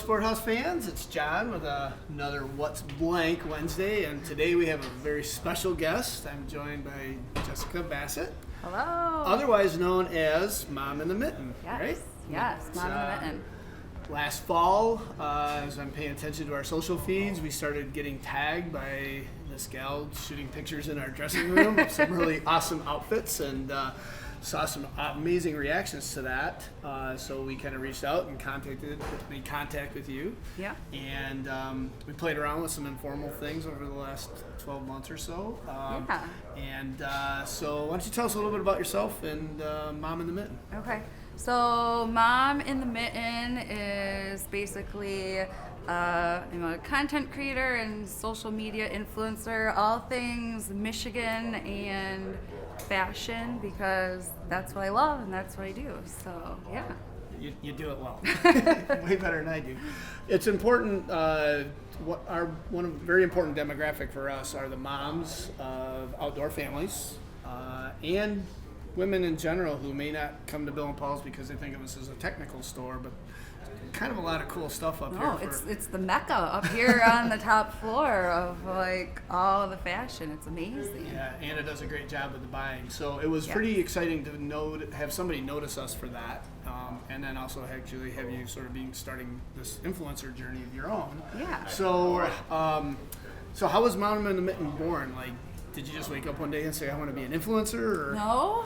Sporthouse fans. It's John with another What's Blank Wednesday, and today we have a very special guest. I'm joined by Jessica Bassett. Hello. Otherwise known as Mom in the Mitten, Yes. right? Yes, Mom in the Mitten. Last fall, as I'm paying attention to our social feeds, we started getting tagged by this gal shooting pictures in our dressing room of some really awesome outfits, and saw some amazing reactions to that. So we kind of reached out and made contact with you. Yeah. And we played around with some informal things over the last 12 months or so. Yeah. And so why don't you tell us a little bit about yourself and Mom in the Mitten? Okay. So Mom in the Mitten is basically I'm a content creator and social media influencer, all things Michigan and fashion, because that's what I love and that's what I do. So yeah. You do it well, way better than I do. It's important. One very important demographic for us are the moms of outdoor families and women in general who may not come to Bill and Paul's because they think of us as a technical store, but kind of a lot of cool stuff up here. Oh, it's the mecca up here on the top floor of like all the fashion. It's amazing. Yeah, Anna does a great job with the buying. So it was pretty exciting to have somebody notice us for that, and then also actually have you sort of starting this influencer journey of your own. Yeah. So, so how was Mom in the Mitten born? Like, did you just wake up one day and say, I want to be an influencer? Or? No.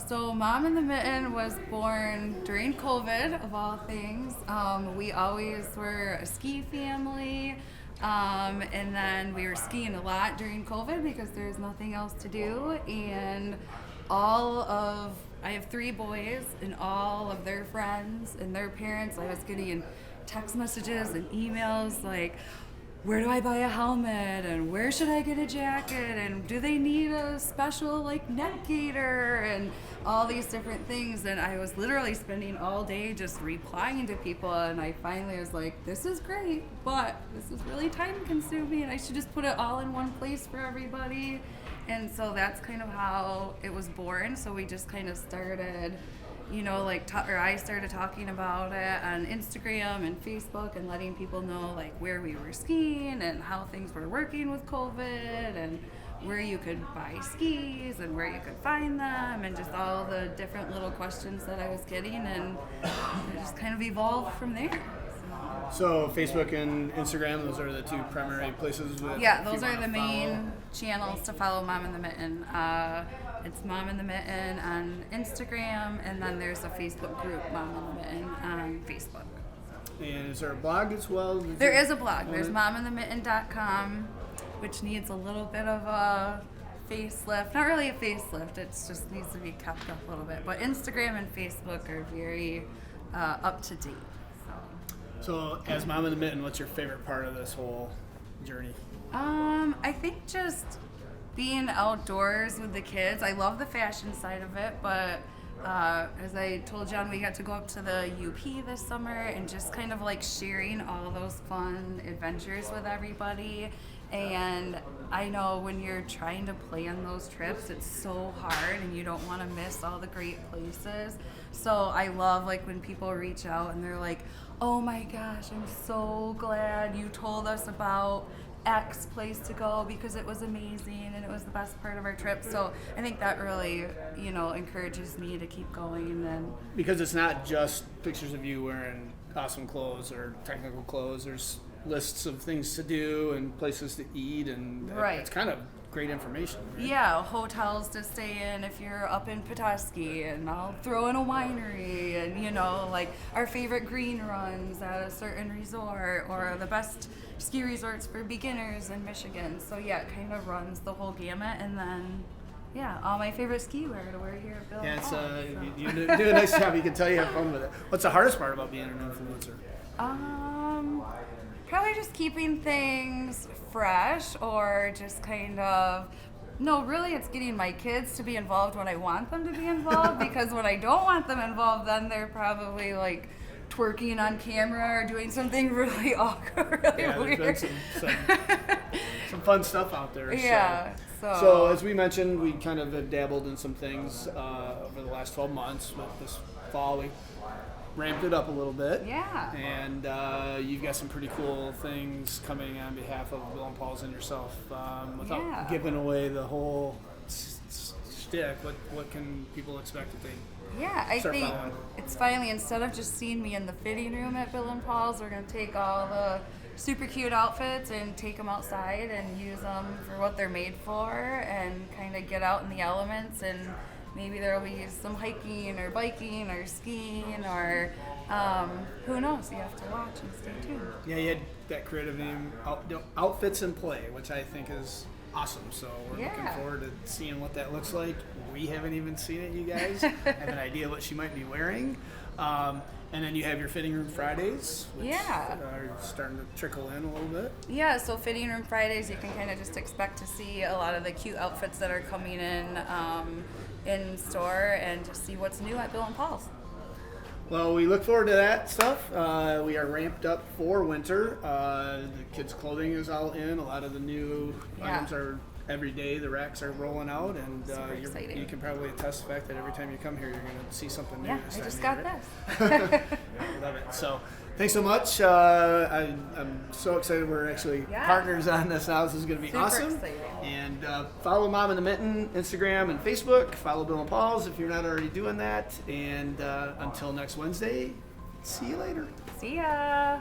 So Mom in the Mitten was born during COVID, of all things. We always were a ski family, and then we were skiing a lot during COVID because there's nothing else to do. And I have 3 boys, and all of their friends and their parents, I was getting text messages and emails like, where do I buy a helmet, and where should I get a jacket, and do they need a special like neck gaiter, and all these different things. And I was literally spending all day just replying to people, and I finally was like, this is great, but this is really time consuming. I should just put it all in one place for everybody. And so that's kind of how it was born. So we just kind of started, I started talking about it on Instagram and Facebook and letting people know like where we were skiing and how things were working with COVID and where you could buy skis and where you could find them and just all the different little questions that I was getting, and it just kind of evolved from there. So Facebook and Instagram, those are the 2 primary places. Yeah, those are the main channels to follow Mom in the Mitten. It's Mom in the Mitten on Instagram, and then there's a Facebook group, Mom in the Mitten, on Facebook. And is there a blog as well? There is a blog. There's mominthemitten.com, which needs a little bit of a facelift. Not really a facelift, it just needs to be kept up a little bit. But Instagram and Facebook are very up to date. So as Mom in the Mitten, what's your favorite part of this whole journey? I think just being outdoors with the kids. I love the fashion side of it, but as I told John, we got to go up to the UP this summer and just kind of like sharing all those fun adventures with everybody. And I know when you're trying to plan those trips, it's so hard and you don't want to miss all the great places. So I love like when people reach out and they're like, oh my gosh, I'm so glad you told us about X place to go because it was amazing and it was the best part of our trip. So I think that really, encourages me to keep going. And because it's not just pictures of you wearing awesome clothes or technical clothes. There's lists of things to do and places to eat, and it's kind of great information. Right? Yeah, hotels to stay in if you're up in Petoskey, and I'll throw in a winery, and like our favorite green runs at a certain resort, or the best ski resorts for beginners in Michigan. So yeah, it kind of runs the whole gamut, and then all my favorite ski wear to wear here at Bill. Yeah, it's you do a nice job. You can tell you have fun with it. What's the hardest part about being an influencer? Probably just keeping things fresh, or just kind of, really it's getting my kids to be involved when I want them to be involved, because when I don't want them involved, then they're probably like twerking on camera or doing something really awkward, weird. There's been some fun stuff out there. Yeah. So as we mentioned, we kind of have dabbled in some things over the last 12 months. But this fall, we ramped it up a little bit. Yeah. And you've got some pretty cool things coming on behalf of Bill and Paul's and yourself. Without giving away the whole shtick, what can people expect if they I start think following? it's finally, instead of just seeing me in the fitting room at Bill and Paul's, we're going to take all the super cute outfits and take them outside and use them for what they're made for and kind of get out in the elements, and maybe there will be some hiking or biking or skiing or who knows, you have to watch and stay tuned. Yeah, you had that creative name, Outfits in Play, which I think is awesome. So we're looking forward to seeing what that looks like. We haven't even seen it, you guys. Have an idea what she might be wearing. And then you have your fitting room Fridays, which are starting to trickle in a little bit. Yeah, so fitting room Fridays, you can kind of just expect to see a lot of the cute outfits that are coming in store, and to see what's new at Bill and Paul's. Well, we look forward to that stuff. We are ramped up for winter. The kids' clothing is all in. A lot of the new items are every day. The racks are rolling out, and you can probably attest to the fact that every time you come here, you're going to see something new. Yeah, I just got this. I love it. So thanks so much. I'm so excited we're actually partners on this now. This is going to be awesome. Exciting. And follow Mom in the Mitten, Instagram and Facebook. Follow Bill and Paul's if you're not already doing that. And until next Wednesday, see you later. See ya.